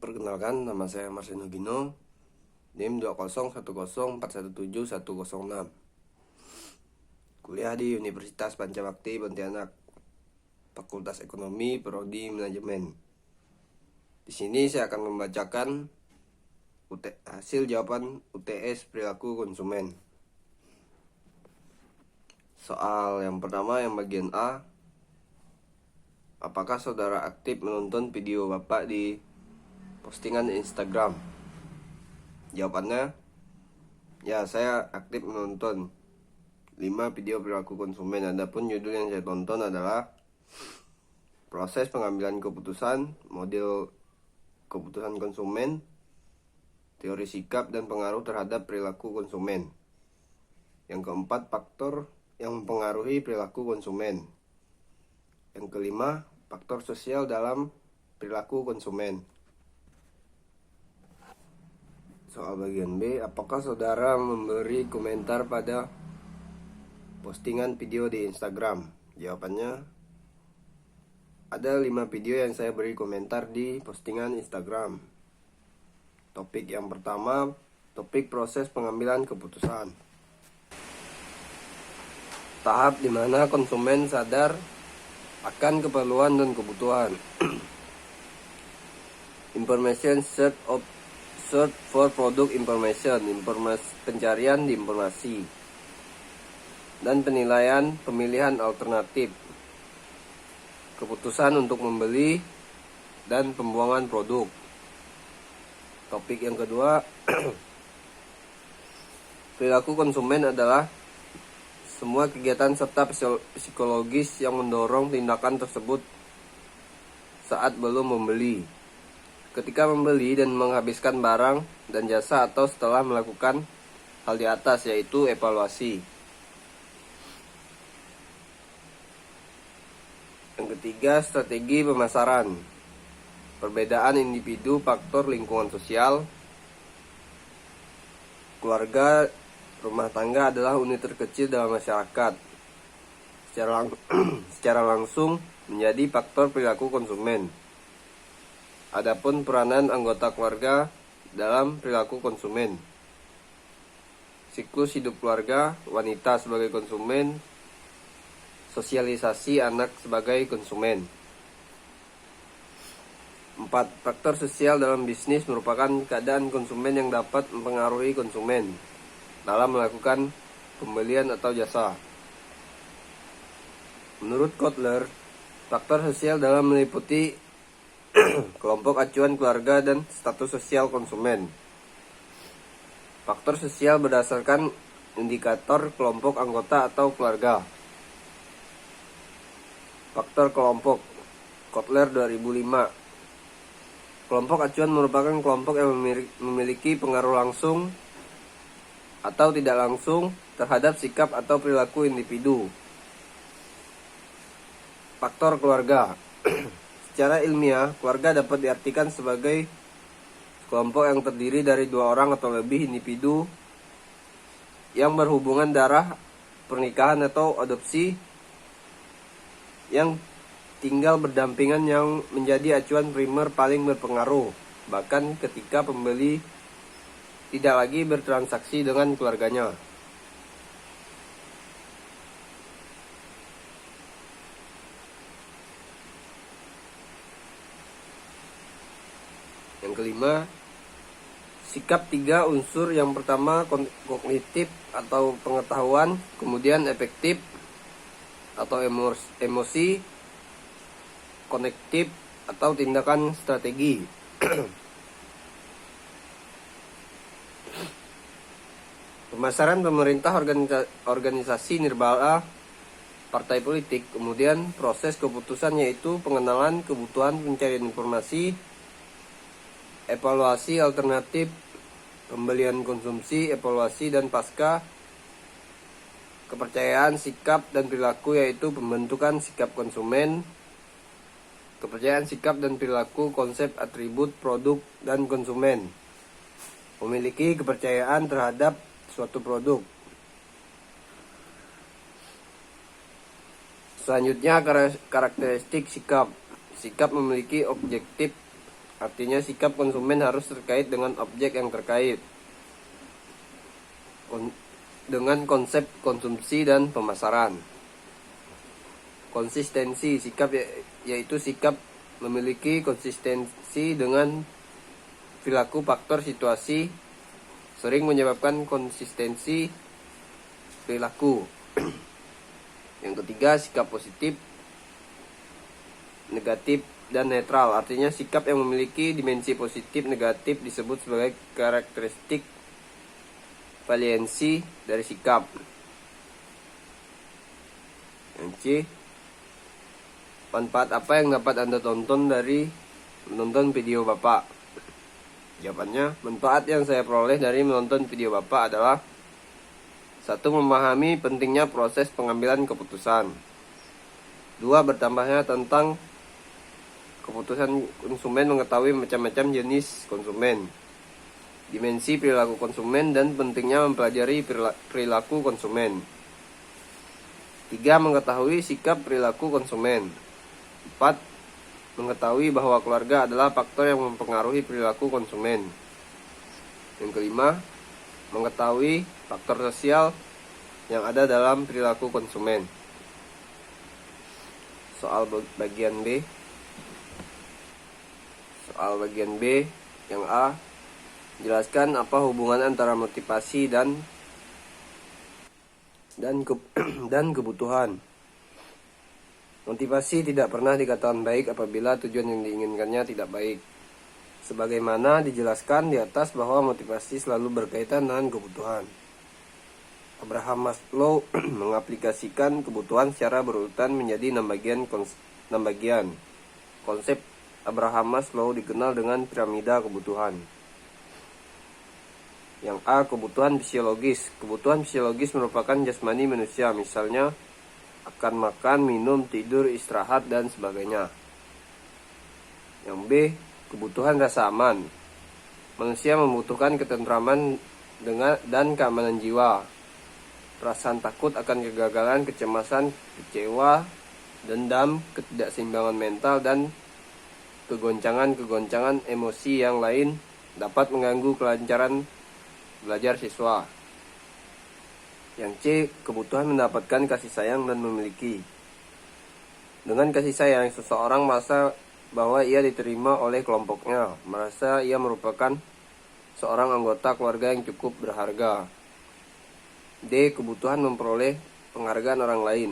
Perkenalkan, nama saya Marcelino Gino, NIM 20104171106. Kuliah di Universitas Pancabakti Pontianak, Fakultas Ekonomi, Prodi Manajemen. Di sini saya akan membacakan hasil jawaban UTS perilaku konsumen. Soal yang pertama, yang bagian A. Apakah saudara aktif menonton video Bapak di postingan Instagram? Jawabannya, ya, saya aktif menonton 5 video perilaku konsumen. Adapun judul yang saya tonton adalah proses pengambilan keputusan, model keputusan konsumen, teori sikap dan pengaruh terhadap perilaku konsumen. Yang keempat, faktor yang mempengaruhi perilaku konsumen. Yang kelima, faktor sosial dalam perilaku konsumen. Soal bagian B, apakah saudara memberi komentar pada postingan video di Instagram? Jawabannya, ada 5 video yang saya beri komentar di postingan Instagram. Topik yang pertama, topik proses pengambilan keputusan. Tahap di mana konsumen sadar akan keperluan dan kebutuhan. Information search for product information, pencarian di informasi, dan penilaian pemilihan alternatif, keputusan untuk membeli, dan pembuangan produk. Topik yang kedua, perilaku konsumen adalah semua kegiatan serta psikologis yang mendorong tindakan tersebut saat belum membeli, ketika membeli dan menghabiskan barang dan jasa, atau setelah melakukan hal di atas, yaitu evaluasi. Yang ketiga, strategi pemasaran. Perbedaan individu, faktor lingkungan sosial. Keluarga, rumah tangga adalah unit terkecil dalam masyarakat. Secara langsung menjadi faktor perilaku konsumen. Adapun peranan anggota keluarga dalam perilaku konsumen. Siklus hidup keluarga, wanita sebagai konsumen, sosialisasi anak sebagai konsumen. 4. Faktor sosial dalam bisnis merupakan keadaan konsumen yang dapat mempengaruhi konsumen dalam melakukan pembelian atau jasa. Menurut Kotler, faktor sosial dalam meliputi kelompok acuan keluarga dan status sosial konsumen. Faktor sosial berdasarkan indikator kelompok anggota atau keluarga. Faktor kelompok, Kotler 2005. Kelompok acuan merupakan kelompok yang memiliki pengaruh langsung atau tidak langsung terhadap sikap atau perilaku individu. Faktor keluarga. Secara ilmiah, keluarga dapat diartikan sebagai kelompok yang terdiri dari 2 orang atau lebih individu yang berhubungan darah, pernikahan atau adopsi, yang tinggal berdampingan, yang menjadi acuan primer paling berpengaruh, bahkan ketika pembeli tidak lagi bertransaksi dengan keluarganya. Yang kelima, sikap 3 unsur. Yang pertama, kognitif atau pengetahuan, kemudian efektif atau emosi, konektif atau tindakan strategi. Pemasaran pemerintah, organisasi nirlaba, partai politik, kemudian proses keputusan, yaitu pengenalan kebutuhan, pencarian informasi, evaluasi alternatif, pembelian konsumsi, evaluasi dan pasca, kepercayaan, sikap dan perilaku, yaitu pembentukan sikap konsumen, kepercayaan, sikap dan perilaku, konsep, atribut, produk, dan konsumen. Memiliki kepercayaan terhadap suatu produk. Selanjutnya, karakteristik sikap. Sikap memiliki artinya sikap konsumen harus terkait dengan objek yang terkait dengan konsep konsumsi dan pemasaran. Konsistensi sikap yaitu sikap memiliki konsistensi dengan perilaku faktor situasi sering menyebabkan konsistensi perilaku. Yang ketiga, sikap positif, negatif, dan netral. Artinya sikap yang memiliki dimensi positif negatif disebut sebagai karakteristik valiansi dari sikap. Yang C, manfaat apa yang dapat Anda tonton dari menonton video Bapak? Jawabannya, manfaat yang saya peroleh dari menonton video Bapak adalah: 1. Memahami pentingnya proses pengambilan keputusan. 2. Bertambahnya tentang keputusan konsumen, mengetahui macam-macam jenis konsumen, dimensi perilaku konsumen, dan pentingnya mempelajari perilaku konsumen. 3. Mengetahui sikap perilaku konsumen. 4. Mengetahui bahwa keluarga adalah faktor yang mempengaruhi perilaku konsumen. Yang kelima, mengetahui faktor sosial yang ada dalam perilaku konsumen. Soal bagian B. Soal bagian B yang A, jelaskan apa hubungan antara motivasi dan kebutuhan. Motivasi tidak pernah dikatakan baik apabila tujuan yang diinginkannya tidak baik. Sebagaimana dijelaskan di atas bahwa motivasi selalu berkaitan dengan kebutuhan. Abraham Maslow mengaplikasikan kebutuhan secara berurutan menjadi 6 bagian. Konsep Abraham Maslow dikenal dengan piramida kebutuhan. Yang A, kebutuhan fisiologis. Kebutuhan fisiologis merupakan jasmani manusia, misalnya akan makan, minum, tidur, istirahat, dan sebagainya. Yang B, kebutuhan rasa aman. Manusia membutuhkan ketentraman dan keamanan jiwa. Perasaan takut akan kegagalan, kecemasan, kecewa, dendam, ketidakseimbangan mental, dan kegoncangan emosi yang lain dapat mengganggu kelancaran belajar siswa. Yang C, kebutuhan mendapatkan kasih sayang dan memiliki. Dengan kasih sayang, seseorang merasa bahwa ia diterima oleh kelompoknya, merasa ia merupakan seorang anggota keluarga yang cukup berharga. D, kebutuhan memperoleh penghargaan orang lain.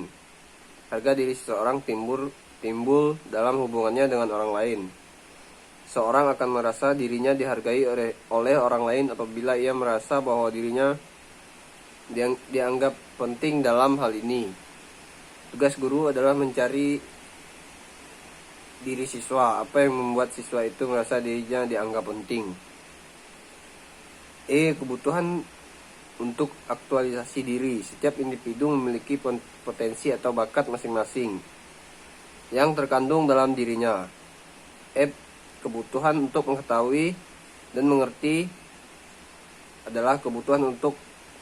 Harga diri seseorang timbul dalam hubungannya dengan orang lain. Seorang akan merasa dirinya dihargai oleh orang lain apabila ia merasa bahwa dirinya dianggap penting dalam hal ini. Tugas guru adalah mencari diri siswa, apa yang membuat siswa itu merasa dirinya dianggap penting. E, kebutuhan untuk aktualisasi diri. Setiap individu memiliki potensi atau bakat masing-masing yang terkandung dalam dirinya. F, kebutuhan untuk mengetahui dan mengerti adalah kebutuhan untuk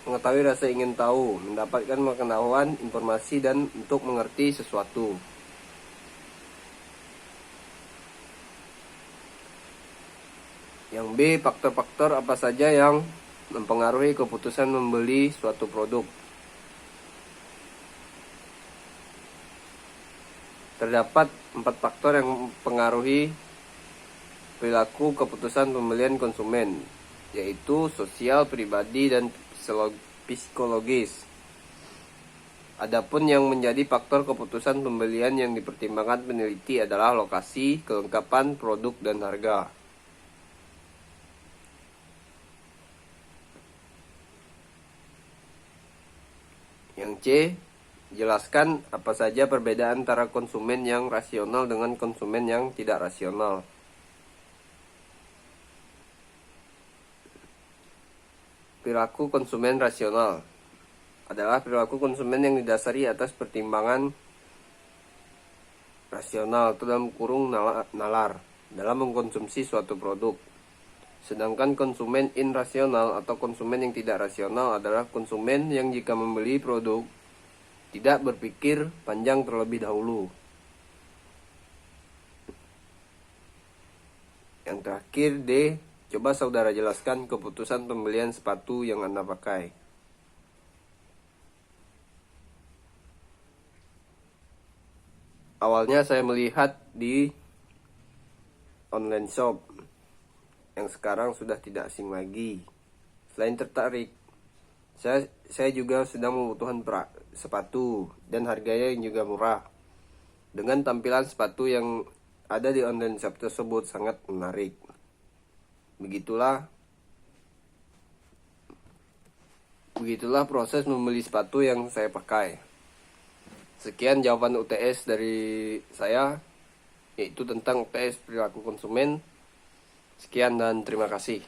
mengetahui rasa ingin tahu, mendapatkan pengetahuan, informasi, dan untuk mengerti sesuatu. Yang B, faktor-faktor apa saja yang mempengaruhi keputusan membeli suatu produk. Terdapat 4 faktor yang mempengaruhi perilaku keputusan pembelian konsumen, yaitu sosial, pribadi, dan psikologis. Adapun yang menjadi faktor keputusan pembelian yang dipertimbangkan peneliti adalah lokasi, kelengkapan produk, dan harga. Yang C, jelaskan apa saja perbedaan antara konsumen yang rasional dengan konsumen yang tidak rasional. Perilaku konsumen rasional adalah perilaku konsumen yang didasari atas pertimbangan rasional atau dalam kurung nalar dalam mengkonsumsi suatu produk. Sedangkan konsumen irrasional atau konsumen yang tidak rasional adalah konsumen yang jika membeli produk tidak berpikir panjang terlebih dahulu. Yang terakhir D, coba saudara jelaskan keputusan pembelian sepatu yang Anda pakai. Awalnya saya melihat di online shop yang sekarang sudah tidak asing lagi. Selain tertarik, saya juga sedang membutuhkan sepatu dan harganya yang juga murah. Dengan tampilan sepatu yang ada di online shop tersebut sangat menarik. Begitulah proses membeli sepatu yang saya pakai. Sekian jawaban UTS dari saya, yaitu tentang UTS perilaku konsumen. Sekian dan terima kasih.